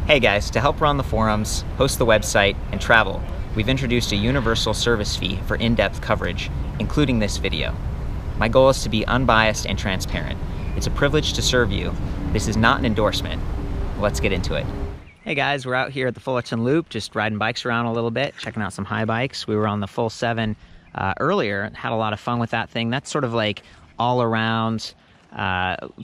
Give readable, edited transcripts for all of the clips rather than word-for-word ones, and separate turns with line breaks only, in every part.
Hey guys, to help run the forums, host the website, and travel, we've introduced a universal service fee for in-depth coverage, including this video. My goal is to be unbiased and transparent. It's a privilege to serve you. This is not an endorsement. Let's get into it. Hey guys, we're out here at the Fullerton Loop, just riding bikes around a little bit, checking out some Haibikes. We were on the Full 7 earlier, had a lot of fun with that thing. That's sort of like all around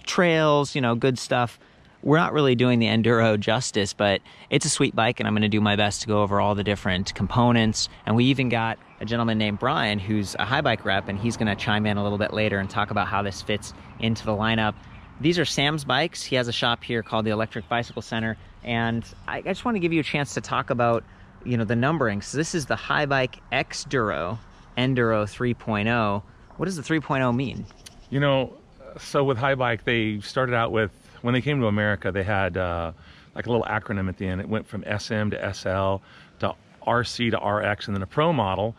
trails, you know, good stuff. We're not really doing the enduro justice, but it's a sweet bike and I'm going to do my best to go over all the different components. And we even got a gentleman named Brian who's a Haibike rep, and he's going to chime in a little bit later and talk about how this fits into the lineup. These are Sam's bikes. He has a shop here called the Electric Bicycle Center, and I just want to give you a chance to talk about, you know, the numbering. So this is the Haibike XDURO NDURO 3.0. What does the 3.0 mean? You know,
so with Haibike, they started out with, when they came to America, they had like a little acronym at the end. It went from SM to SL to RC to RX and then a Pro model.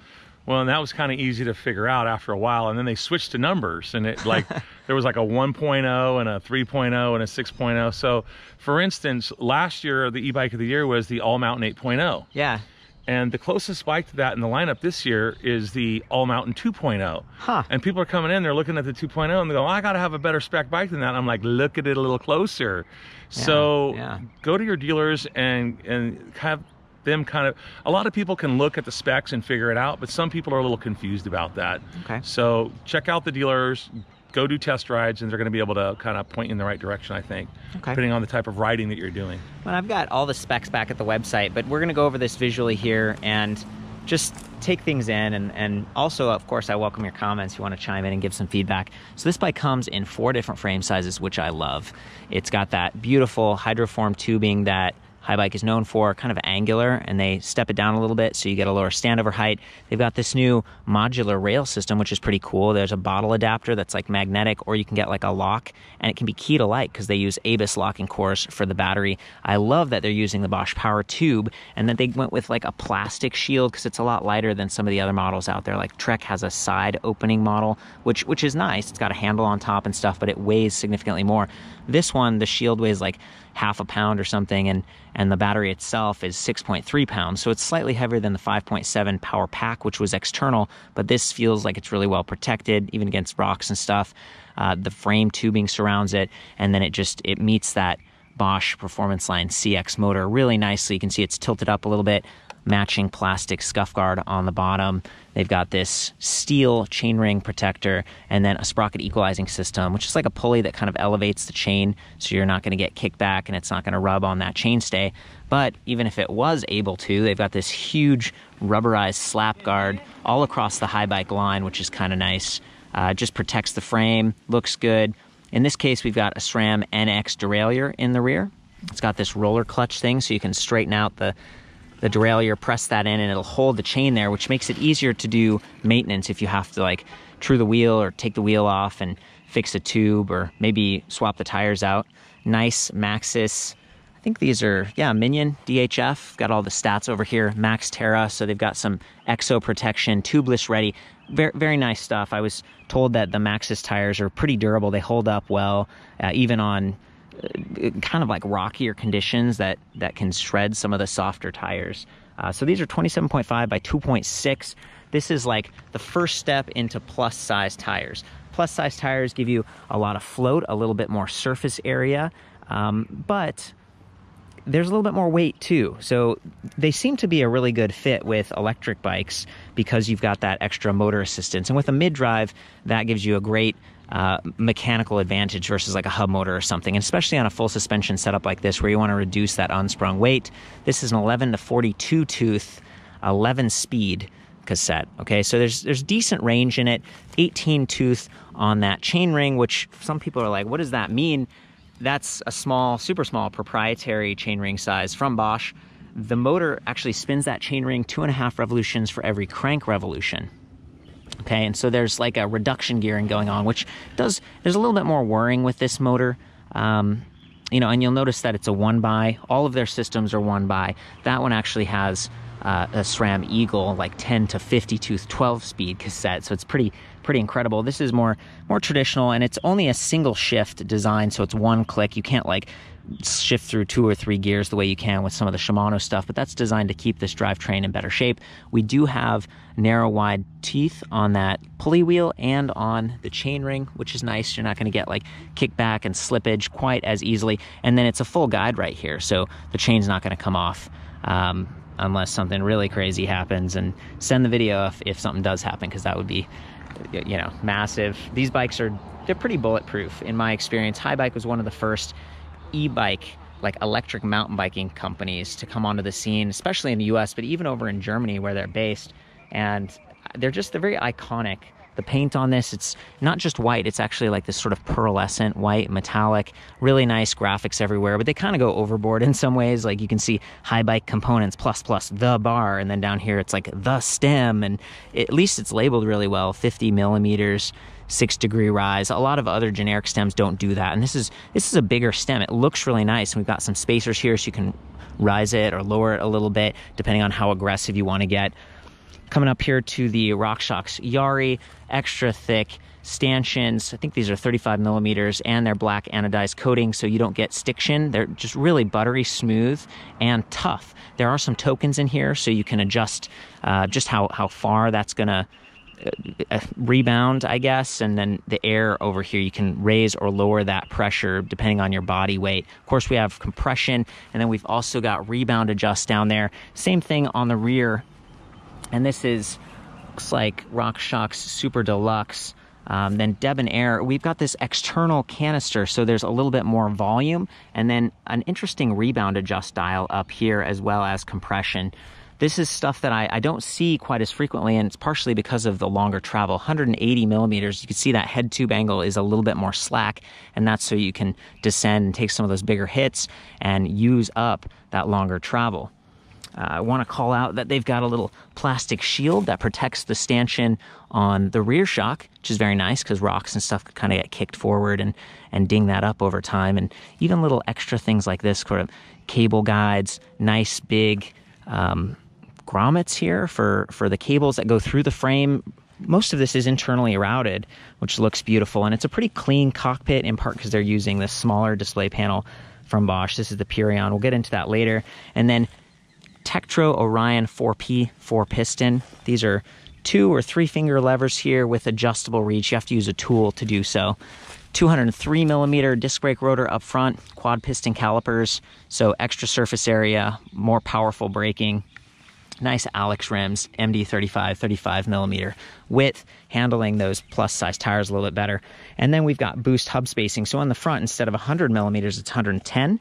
Well, and that was kind of easy to figure out after a while. And then they switched to numbers, and it like there was like a 1.0 and a 3.0 and a 6.0. So for instance, last year, the e-bike of the year was the All Mountain 8.0.
Yeah.
And the closest bike to that in the lineup this year is the All Mountain 2.0.
Huh.
And people are coming in, they're looking at the 2.0 and they go, I got to have a better spec bike than that. And I'm like, look at it a little closer. Yeah, so go to your dealers and have them kind of, a lot of people can look at the specs and figure it out, but some people are a little confused about that.
Okay.
So check out the dealers, go do test rides, and they're going to be able to kind of point you in the right direction, I think, depending on the type of riding that you're doing. Well,
I've got all the specs back at the website, but we're going to go over this visually here and just take things in. And also, of course, I welcome your comments. You want to chime in and give some feedback. So this bike comes in 4 different frame sizes, which I love. It's got that beautiful hydroform tubing that Haibike is known for, kind of angular, and they step it down a little bit so you get a lower standover height. They've got this new modular rail system, which is pretty cool. There's a bottle adapter that's like magnetic, or you can get like a lock, and it can be key to light because they use ABUS locking cores for the battery. I love that they're using the Bosch PowerTube, and that they went with like a plastic shield because it's a lot lighter than some of the other models out there. Like Trek has a side opening model, which is nice. It's got a handle on top and stuff, but it weighs significantly more. This one, the shield weighs like half a pound or something, and the battery itself is 6.3 pounds, so it's slightly heavier than the 5.7 power pack, which was external, but this feels like it's really well protected, even against rocks and stuff. The frame tubing surrounds it, and then it meets that Bosch Performance Line CX motor really nicely. You can see it's tilted up a little bit, matching plastic scuff guard on the bottom. They've got this steel chainring protector and then a sprocket equalizing system, which is like a pulley that kind of elevates the chain so you're not going to get kicked back and it's not going to rub on that chainstay. But even if it was able to, they've got this huge rubberized slap guard all across the Haibike line, which is kind of nice. Just protects the frame, looks good. In this case, we've got a SRAM NX derailleur in the rear. It's got this roller clutch thing so you can straighten out the derailleur, press that in, and it'll hold the chain there, which makes it easier to do maintenance if you have to like true the wheel or take the wheel off and fix a tube or maybe swap the tires out. Nice Maxxis. I think these are, Minion DHF. Got all the stats over here. Max Terra, so they've got some exo protection, tubeless ready. Very, very nice stuff. I was told that the Maxxis tires are pretty durable. They hold up well, even on kind of like rockier conditions that can shred some of the softer tires. So these are 27.5 by 2.6. This is like the first step into plus size tires. Plus size tires give you a lot of float, a little bit more surface area, but there's a little bit more weight too. So they seem to be a really good fit with electric bikes because you've got that extra motor assistance. And with a mid-drive, that gives you a great mechanical advantage versus like a hub motor or something, and especially on a full suspension setup like this where you want to reduce that unsprung weight. This is an 11 to 42 tooth, 11 speed cassette. Okay, so there's decent range in it. 18 tooth on that chain ring, which some people are like, what does that mean? That's a small, super small proprietary chainring size from Bosch. The motor actually spins that chainring 2.5 revolutions for every crank revolution. Okay, and so there's like a reduction gearing going on, which there's a little bit more whirring with this motor. You know, and you'll notice that it's a 1x. All of their systems are 1x. That one actually has a SRAM Eagle, like 10 to 50 tooth 12 speed cassette. So it's pretty incredible. This is more traditional, and it's only a single shift design, so it's one click. You can't like shift through 2 or 3 gears the way you can with some of the Shimano stuff, but that's designed to keep this drivetrain in better shape. We do have narrow wide teeth on that pulley wheel and on the chainring, which is nice. You're not going to get like kickback and slippage quite as easily. And then it's a full guide right here, so the chain's not going to come off unless something really crazy happens. And send the video if something does happen, because that would be, you know, massive. These bikes they're pretty bulletproof in my experience. Haibike was one of the first e-bike, like electric mountain biking companies to come onto the scene, especially in the US, but even over in Germany where they're based. And they're very iconic. The paint on this, it's not just white, it's actually like this sort of pearlescent white metallic, really nice graphics everywhere, but they kind of go overboard in some ways. Like you can see Haibike components plus the bar, and then down here it's like the stem, and at least it's labeled really well, 50 millimeters, 6-degree rise. A lot of other generic stems don't do that, and this is a bigger stem. It looks really nice, and we've got some spacers here so you can rise it or lower it a little bit depending on how aggressive you want to get. Coming up here to the RockShox Yari, extra thick stanchions. I think these are 35 millimeters, and they're black anodized coating, so you don't get stiction. They're just really buttery smooth and tough. There are some tokens in here, so you can adjust just how far that's gonna rebound, I guess. And then the air over here, you can raise or lower that pressure depending on your body weight. Of course, we have compression, and then we've also got rebound adjust down there. Same thing on the rear. And this looks like RockShox Super Deluxe. Then Debonair, we've got this external canister, so there's a little bit more volume, and then an interesting rebound adjust dial up here, as well as compression. This is stuff that I don't see quite as frequently, and it's partially because of the longer travel. 180 millimeters, you can see that head tube angle is a little bit more slack, and that's so you can descend and take some of those bigger hits and use up that longer travel. I want to call out that they've got a little plastic shield that protects the stanchion on the rear shock, which is very nice because rocks and stuff could kind of get kicked forward and ding that up over time. And even little extra things like this, sort of cable guides, nice big grommets here for the cables that go through the frame. Most of this is internally routed, which looks beautiful. And it's a pretty clean cockpit, in part because they're using this smaller display panel from Bosch. This is the Pear. We'll get into that later. And then Tektro Orion 4P 4-piston. These are 2 or 3 finger levers here with adjustable reach. You have to use a tool to do so. 203 millimeter disc brake rotor up front, quad piston calipers, so extra surface area, more powerful braking. Nice Alex rims, MD 35 millimeter width, handling those plus size tires a little bit better. And then we've got boost hub spacing. So on the front, instead of 100 millimeters, it's 110.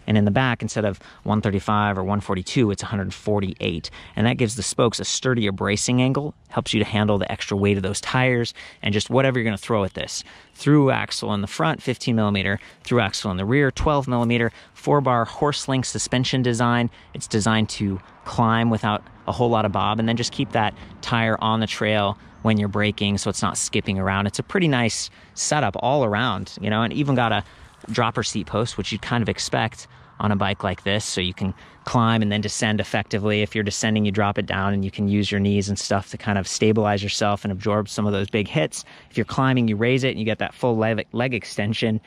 And in the back, instead of 135 or 142, it's 148. And that gives the spokes a sturdier bracing angle, helps you to handle the extra weight of those tires and just whatever you're going to throw at this. Through axle in the front, 15 millimeter. Through axle in the rear, 12 millimeter. 4-bar horse link suspension design. It's designed to climb without a whole lot of bob, and then just keep that tire on the trail when you're braking so it's not skipping around. It's a pretty nice setup all around, you know, and even got a dropper seat post, which you'd kind of expect on a bike like this, so you can climb and then descend effectively. If you're descending, you drop it down and you can use your knees and stuff to kind of stabilize yourself and absorb some of those big hits. If you're climbing, you raise it and you get that full leg extension,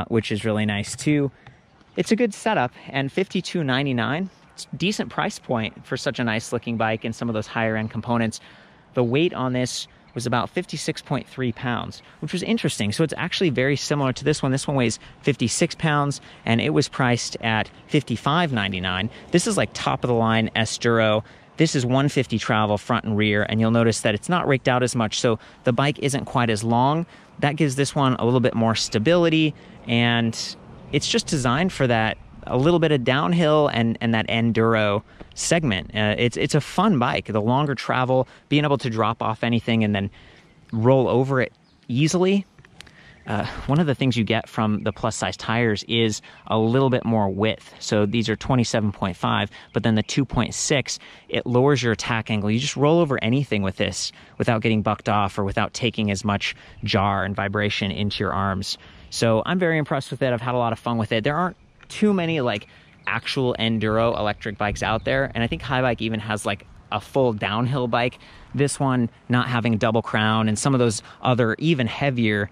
which is really nice too. It's a good setup, and $52.99. It's a decent price point for such a nice looking bike and some of those higher end components. The weight on this was about 56.3 pounds, which was interesting. So it's actually very similar to this one. This one weighs 56 pounds, and it was priced at $55.99. This is like top of the line XDURO. This is 150 travel front and rear, and you'll notice that it's not raked out as much, so the bike isn't quite as long. That gives this one a little bit more stability, and it's just designed for that a little bit of downhill and that enduro segment. It's a fun bike. The longer travel, being able to drop off anything and then roll over it easily. One of the things you get from the plus size tires is a little bit more width. So these are 27.5, but then the 2.6, it lowers your attack angle. You just roll over anything with this without getting bucked off or without taking as much jar and vibration into your arms. So I'm very impressed with it. I've had a lot of fun with it. There aren't too many like actual enduro electric bikes out there. And I think Haibike even has like a full downhill bike. This one not having a double crown and some of those other even heavier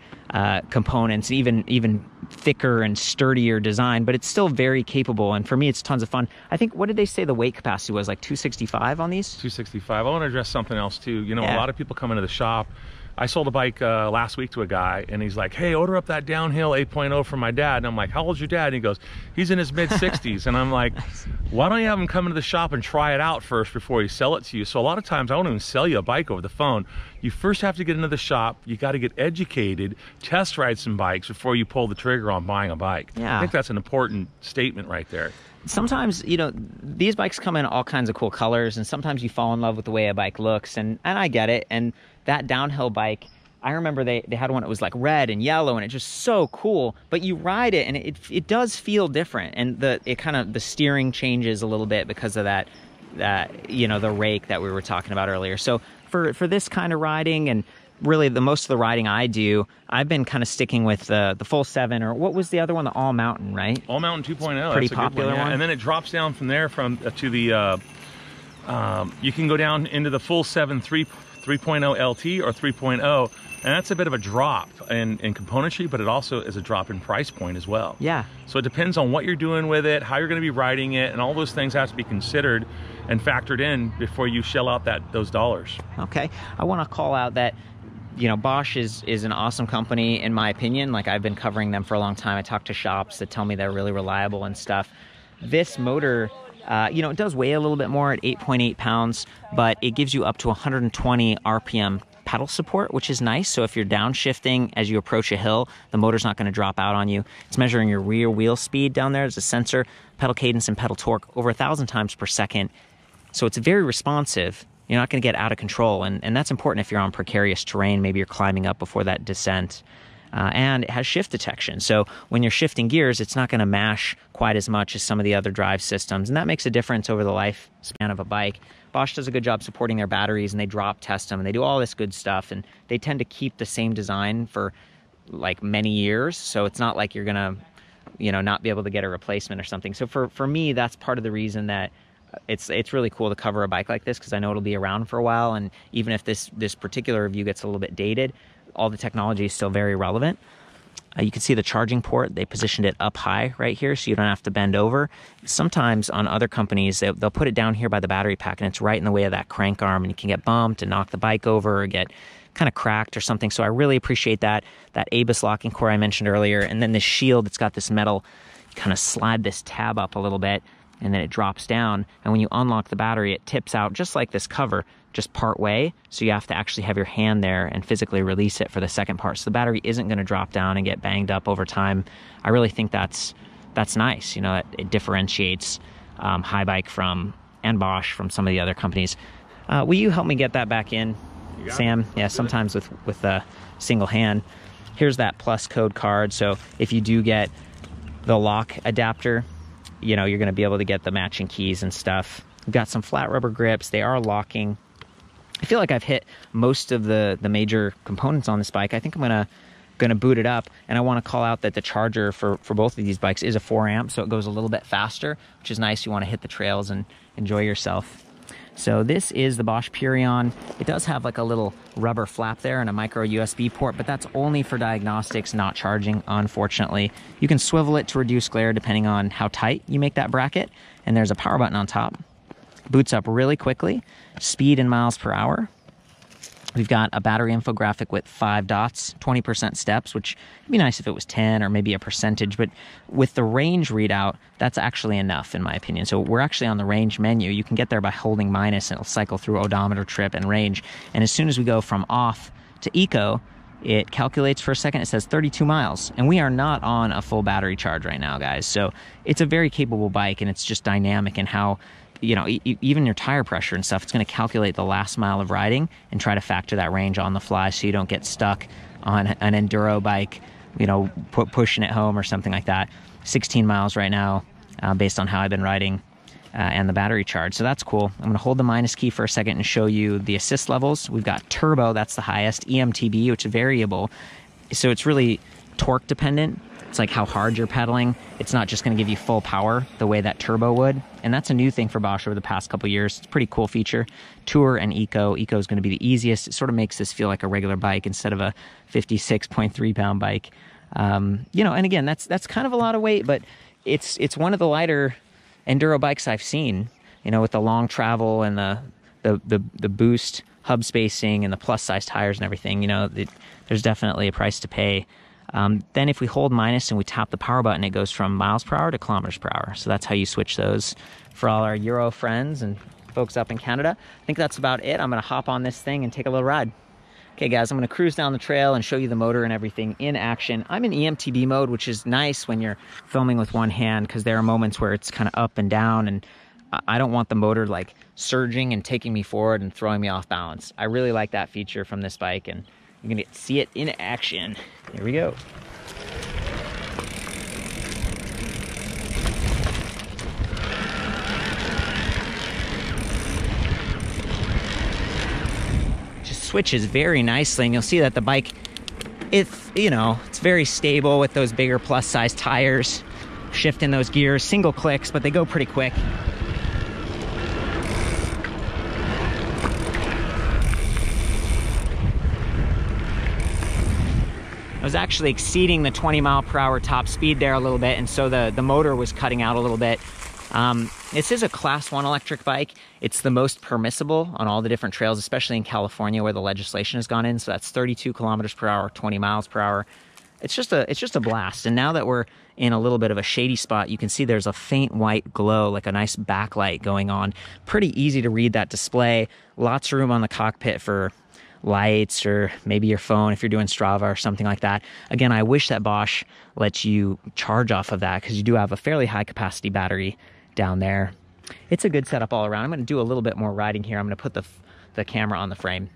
components, even thicker and sturdier design, but it's still very capable. And for me, it's tons of fun. I think, what did they say the weight capacity was, like 265 on these?
265. I want to address something else too. You know,
Yeah.
a lot of people come into the shop. I sold a bike last week to a guy, and he's like, hey, order up that downhill 8.0 for my dad. And I'm like, how old's your dad? And he goes, he's in his mid-60s. And I'm like, why don't you have him come into the shop and try it out first before you sell it to you? So a lot of times I won't even sell you a bike over the phone. You first have to get into the shop. You got to get educated, test ride some bikes before you pull the trigger on buying a bike.
Yeah.
I think that's an important statement right there.
Sometimes, you know, these bikes come in all kinds of cool colors, and sometimes you fall in love with the way a bike looks, and I get it. And that downhill bike, I remember they had one that was like red and yellow, and it's just so cool. But you ride it, and it does feel different, and the steering changes a little bit because of that you know, the rake that we were talking about earlier. So for this kind of riding, and really the most of the riding I do, I've been kind of sticking with the full 7, or what was the other one, the all mountain, right?
All Mountain 2.0.
Pretty
that's a
popular
good one.
one.
And then it drops down from there to the you can go down into the full 7 3.0 LT or 3.0, and that's a bit of a drop in componentry, but it also is a drop in price point as well.
Yeah.
So it depends on what you're doing with it, how you're going to be riding it, and all those things have to be considered and factored in before you shell out those dollars.
Okay. I want to call out that, you know, Bosch is an awesome company, in my opinion. Like, I've been covering them for a long time. I talk to shops that tell me they're really reliable and stuff. This motor, you know, it does weigh a little bit more at 8.8 pounds, but it gives you up to 120 RPM pedal support, which is nice. So if you're downshifting as you approach a hill, the motor's not going to drop out on you. It's measuring your rear wheel speed down there. There's a sensor, pedal cadence and pedal torque over 1,000 times per second. So it's very responsive. You're not going to get out of control, and that's important if you're on precarious terrain. Maybe you're climbing up before that descent. And it has shift detection. So when you're shifting gears, it's not going to mash quite as much as some of the other drive systems. And that makes a difference over the lifespan of a bike. Bosch does a good job supporting their batteries, and they drop test them, and they do all this good stuff. And they tend to keep the same design for like many years. So it's not like you're going to, you know, not be able to get a replacement or something. So for me, that's part of the reason that it's really cool to cover a bike like this, because I know it'll be around for a while. And even if this particular review gets a little bit dated, all the technology is still very relevant. You can see the charging port. They positioned it up high right here, so you don't have to bend over. Sometimes on other companies, they'll put it down here by the battery pack, and it's right in the way of that crank arm, and you can get bumped and knock the bike over or get kind of cracked or something. So I really appreciate that ABUS locking core I mentioned earlier. And then this shield, it's got this metal, kind of slide this tab up a little bit, and then it drops down. And when you unlock the battery, it tips out just like this cover, just part way. So you have to actually have your hand there and physically release it for the second part. So the battery isn't going to drop down and get banged up over time. I really think that's nice. You know, it differentiates Haibike and Bosch from some of the other companies. Will you help me get that back in, Sam? Yeah, sometimes with a single hand. Here's that plus code card. So if you do get the lock adapter, you know, you're going to be able to get the matching keys and stuff. We've got some flat rubber grips. They are locking. I feel like I've hit most of the major components on this bike. I think I'm gonna boot it up, and I want to call out that the charger for both of these bikes is a 4 amp, so it goes a little bit faster, which is nice. You want to hit the trails and enjoy yourself. So this is the Bosch Pear. It does have like a little rubber flap there and a micro USB port, but that's only for diagnostics, not charging, unfortunately. You can swivel it to reduce glare depending on how tight you make that bracket, and there's a power button on top. Boots up really quickly, speed in miles per hour. We've got a battery infographic with 5 dots, 20% steps, which would be nice if it was 10 or maybe a percentage, but with the range readout, that's actually enough in my opinion. So we're actually on the range menu. You can get there by holding minus, and it'll cycle through odometer, trip, and range. And as soon as we go from off to eco, it calculates for a second. It says 32 miles, and we are not on a full battery charge right now, guys. So it's a very capable bike, and it's just dynamic in how, you know, even your tire pressure and stuff, it's going to calculate the last mile of riding and try to factor that range on the fly so you don't get stuck on an enduro bike, you know, pushing it home or something like that. 16 miles right now based on how I've been riding and the battery charge. So that's cool. I'm going to hold the minus key for a second and show you the assist levels. We've got turbo, that's the highest, EMTB, which is variable. So it's really torque dependent. It's like how hard you're pedaling. It's not just going to give you full power the way that turbo would. And that's a new thing for Bosch over the past couple years. It's a pretty cool feature. Tour and Eco. Eco is going to be the easiest. It sort of makes this feel like a regular bike instead of a 56.3 pound bike. You know, and again, that's kind of a lot of weight, but it's one of the lighter enduro bikes I've seen, you know, with the long travel and the boost hub spacing and the plus size tires and everything. You know, there's definitely a price to pay. Then if we hold minus and we tap the power button, it goes from miles per hour to kilometers per hour. So that's how you switch those for all our Euro friends and folks up in Canada. I think that's about it. I'm going to hop on this thing and take a little ride. Okay guys, I'm going to cruise down the trail and show you the motor and everything in action. I'm in EMTB mode, which is nice when you're filming with one hand because there are moments where it's kind of up and down, and I don't want the motor like surging and taking me forward and throwing me off balance. I really like that feature from this bike, and you're going to see it in action. Here we go. Switches very nicely, and you'll see that the bike, it's, you know, it's very stable with those bigger plus size tires, shifting those gears, single clicks, but they go pretty quick. I was actually exceeding the 20 mile per hour top speed there a little bit, and so the motor was cutting out a little bit. This is a class 1 electric bike. It's the most permissible on all the different trails, especially in California where the legislation has gone in. So that's 32 kilometers per hour, 20 miles per hour. It's just a blast. And now that we're in a little bit of a shady spot, you can see there's a faint white glow, like a nice backlight going on. Pretty easy to read that display. Lots of room on the cockpit for lights or maybe your phone if you're doing Strava or something like that. Again, I wish that Bosch lets you charge off of that because you do have a fairly high capacity battery down there. It's a good setup all around. I'm going to do a little bit more riding here. I'm going to put the camera on the frame.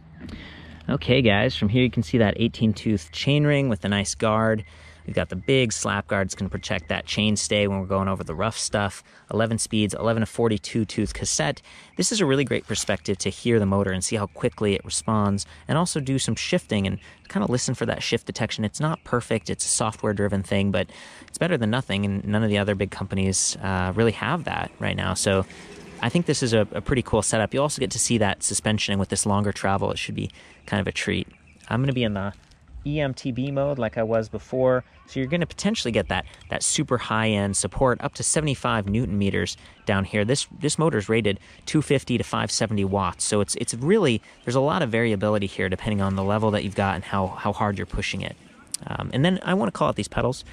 Okay guys, from here you can see that 18-tooth chainring with a nice guard. We've got the big slap guard. It's going to protect that chain stay when we're going over the rough stuff. 11 speeds, 11 to 42 tooth cassette. This is a really great perspective to hear the motor and see how quickly it responds, and also do some shifting and kind of listen for that shift detection. It's not perfect. It's a software driven thing, but it's better than nothing, and none of the other big companies really have that right now. So I think this is a pretty cool setup. You also get to see that suspension, and with this longer travel, it should be kind of a treat. I'm going to be in the EMTB mode like I was before, so you're going to potentially get that super high-end support up to 75 newton meters down here. This motor is rated 250 to 570 watts, so it's really, there's a lot of variability here depending on the level that you've got and how hard you're pushing it. And then I want to call out these pedals.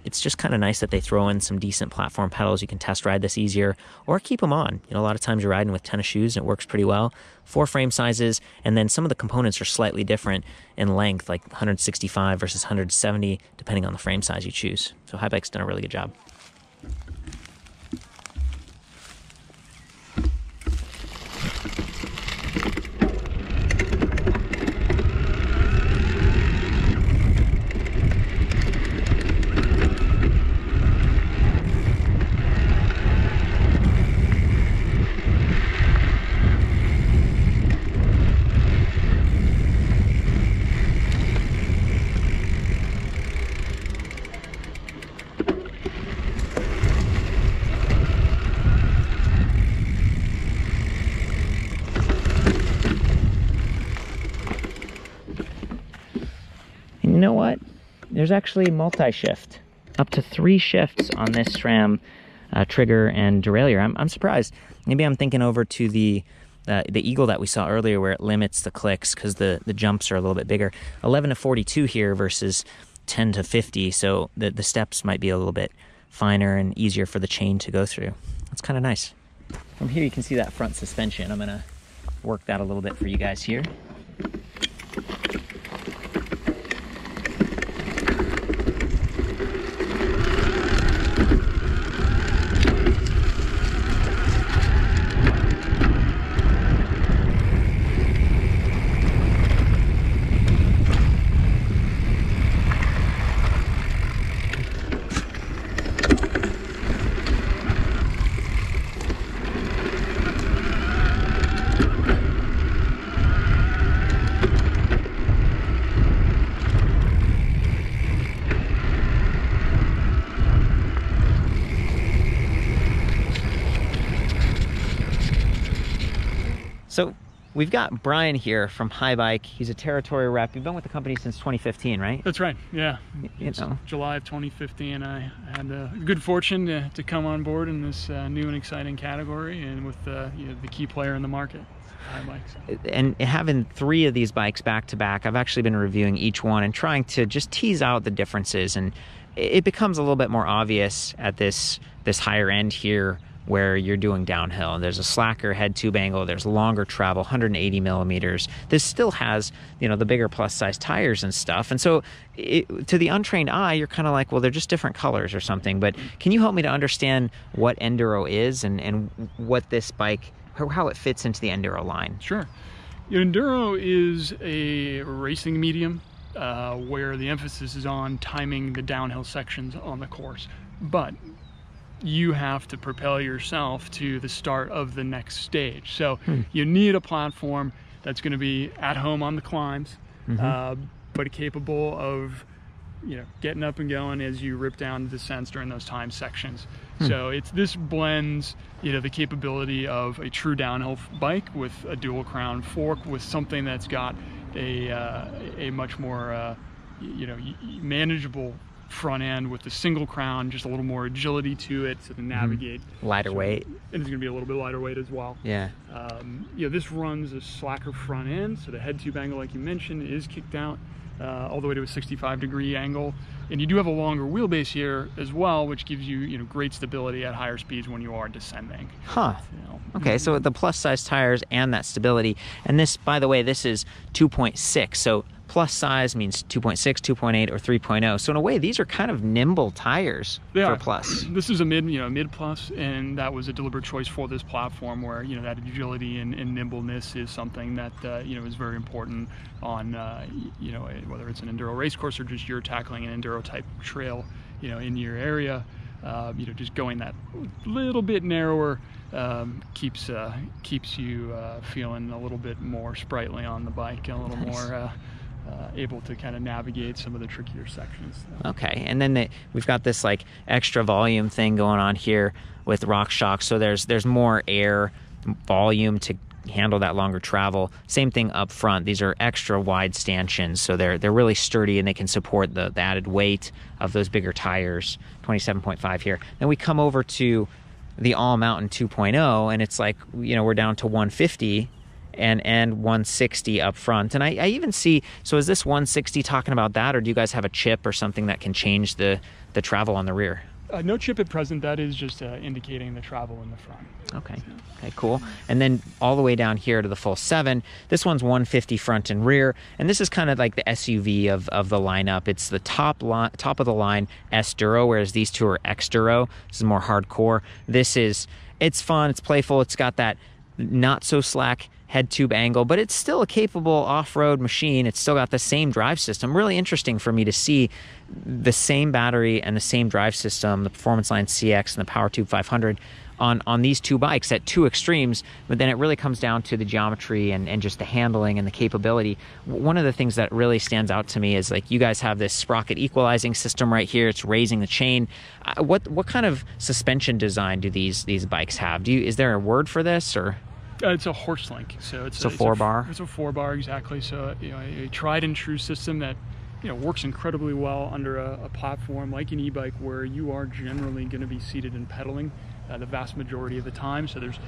It's just kind of nice that they throw in some decent platform pedals. You can test ride this easier or keep them on. You know, a lot of times you're riding with tennis shoes and it works pretty well. 4 frame sizes, and then some of the components are slightly different in length, like 165 versus 170, depending on the frame size you choose. So Haibike's done a really good job. And you know what? There's actually multi-shift. Up to 3 shifts on this SRAM trigger and derailleur. I'm surprised. Maybe I'm thinking over to the Eagle that we saw earlier where it limits the clicks because the jumps are a little bit bigger. 11 to 42 here versus 10 to 50, so the steps might be a little bit finer and easier for the chain to go through. That's kind of nice. From here you can see that front suspension. I'm going to work that a little bit for you guys here. So we've got Brian here from Haibike. He's a territory rep. You've been with the company since 2015, right?
That's right, yeah.
You know.
July of 2015, I had the good fortune to come on board in this new and exciting category, and with the key player in the market, Haibikes.
And having 3 of these bikes back to back, I've actually been reviewing each one and trying to just tease out the differences, and it becomes a little bit more obvious at this higher end here, where you're doing downhill. There's a slacker head tube angle, there's longer travel, 180 millimeters. This still has, the bigger plus size tires and stuff. And so to the untrained eye, you're kind of like, well, they're just different colors or something. But can you help me to understand what enduro is and what this bike, how it fits into the enduro line?
Sure. Enduro is a racing medium where the emphasis is on timing the downhill sections on the course. But you have to propel yourself to the start of the next stage. So you need a platform that's going to be at home on the climbs, but capable of getting up and going as you rip down the descents during those time sections. So this blends the capability of a true downhill bike with a dual crown fork, with something that's got a much more manageable front end with the single crown, just a little more agility to it to navigate.
Lighter weight.
And it's going to be a little bit lighter weight as well.
Yeah.
This runs a slacker front end, so the head tube angle, like you mentioned, is kicked out all the way to a 65-degree angle. And you do have a longer wheelbase here as well, which gives you great stability at higher speeds when you are descending.
Huh. Okay, so the plus size tires and that stability. And this, by the way, this is 2.6. So plus size means 2.6, 2.8, or 3.0. So in a way, these are kind of nimble tires for plus.
This is a mid plus, and that was a deliberate choice for this platform, where that agility and nimbleness is something that is very important on whether it's an enduro race course or just you're tackling an enduro type trail in your area. Just going that little bit narrower keeps you feeling a little bit more sprightly on the bike, and a little more able to kind of navigate some of the trickier sections.
Okay, and then we've got this like extra volume thing going on here with RockShox, so there's more air volume to handle that longer travel. Same thing up front. These are extra wide stanchions, so they're really sturdy, and they can support the added weight of those bigger tires. 27.5 here. Then we come over to the All Mountain 2.0, and it's like we're down to 150 and 160 up front. And I even see, so is this 160 talking about that, or do you guys have a chip or something that can change the travel on the rear?
No chip at present. That is just indicating the travel in the front.
Okay. Okay, cool. And then all the way down here to the full 7. This one's 150 front and rear, and this is kind of like the SUV of the lineup. It's the top of the line XDURO, whereas these two are XDURO. This is more hardcore. It's fun. It's playful. It's got that not so slack head tube angle, but it's still a capable off-road machine. It's still got the same drive system. Really interesting for me to see the same battery and the same drive system, the Performance Line CX and the PowerTube 500 on these two bikes at two extremes, but then it really comes down to the geometry and just the handling and the capability. One of the things that really stands out to me is like you guys have this sprocket equalizing system right here. It's raising the chain. What kind of suspension design do these bikes have? Is there a word for this, or?
It's a horse link, so it's a 4-bar. It's a 4-bar, exactly. So a tried and true system that works incredibly well under a platform like an e-bike, where you are generally going to be seated and pedaling the vast majority of the time. So there's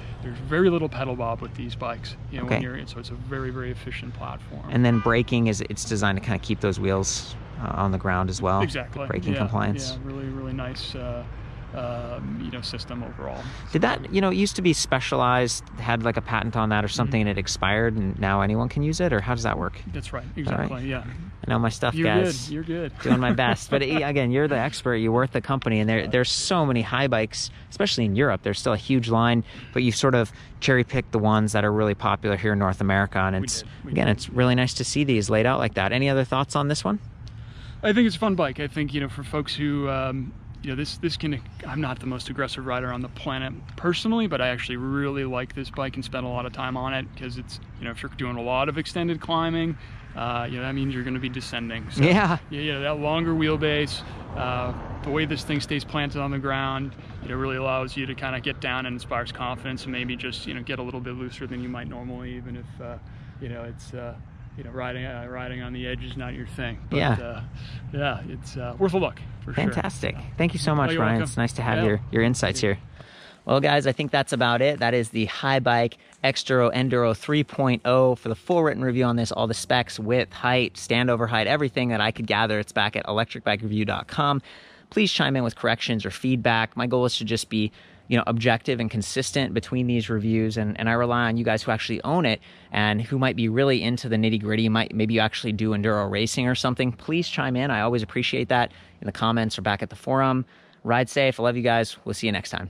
very little pedal bob with these bikes.
Okay.
So it's a very, very efficient platform.
And then braking it's designed to kind of keep those wheels on the ground as well.
Exactly.
Braking compliance.
Yeah, really, really nice. System overall.
Did that, it used to be Specialized, had like a patent on that or something, and it expired, and now anyone can use it, or how does that work?
That's right, exactly, right? Yeah.
I know my stuff, guys.
You're good.
Doing my best. But again, you're the expert, you work the company, and there's so many high bikes, especially in Europe. There's still a huge line, but you've sort of cherry-picked the ones that are really popular here in North America, and it's really nice to see these laid out like that. Any other thoughts on this one?
I think it's a fun bike. I think, for folks who you know, this can, I'm not the most aggressive rider on the planet personally, but I actually really like this bike and spend a lot of time on it because it's, you know, if you're doing a lot of extended climbing, you know, that means you're going to be descending. So,
yeah,
that longer wheelbase, the way this thing stays planted on the ground, you know, really allows you to kind of get down and inspires confidence and maybe just, you know, get a little bit looser than you might normally, even if, you know, it's, you know, riding on the edge is not your thing. But, yeah, it's worth a look for sure.
Fantastic. Thank you so much,
you're
Ryan.
welcome.
It's nice to have your insights here. Well, guys, I think that's about it. That is the Haibike XDURO Enduro 3.0. For the full written review on this, all the specs, width, height, standover height, everything that I could gather, it's back at ElectricBikeReview.com. Please chime in with corrections or feedback. My goal is to just be, you know, objective and consistent between these reviews, and I rely on you guys who actually own it and who might be really into the nitty-gritty. Maybe you actually do enduro racing or something. Please chime in. I always appreciate that in the comments or back at the forum. Ride safe. I love you guys. We'll see you next time.